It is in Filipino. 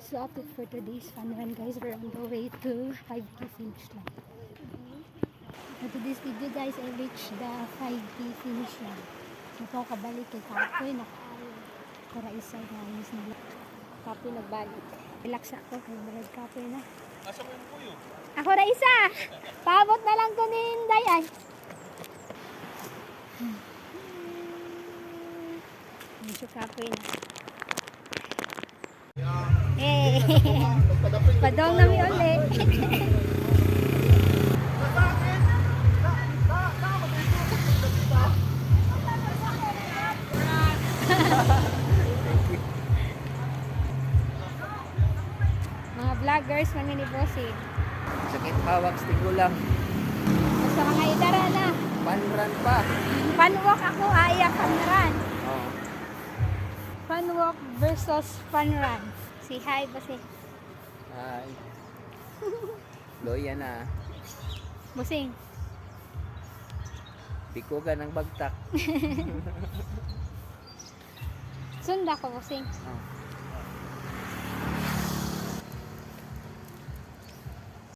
So up for today's fun run guys, we're on the way to 5K finish line. So today's video guys, I reached the 5K finish line. Ito kabalik kay Kapoy, nakaayo. Para isa guys, Kapoy nagbalik. Relax ako, kay Brad Kapoy na. Asa mo yung puyo? Ako na isa! Paabot na lang ko ni Inday ay. Medyo Kapoy na. Hey! Padong nami ulit. Mga vloggers, manginibosing. Sakit hawak, stigo lang. Basta mga idara na. Panran pa. Funwalk ako, aiyak funrun. Oh. Funwalk versus funrun. Si hi ba si? Ay. Loya na. Busing. Piko ka ng bagtak. Sunda ko busing. Oh.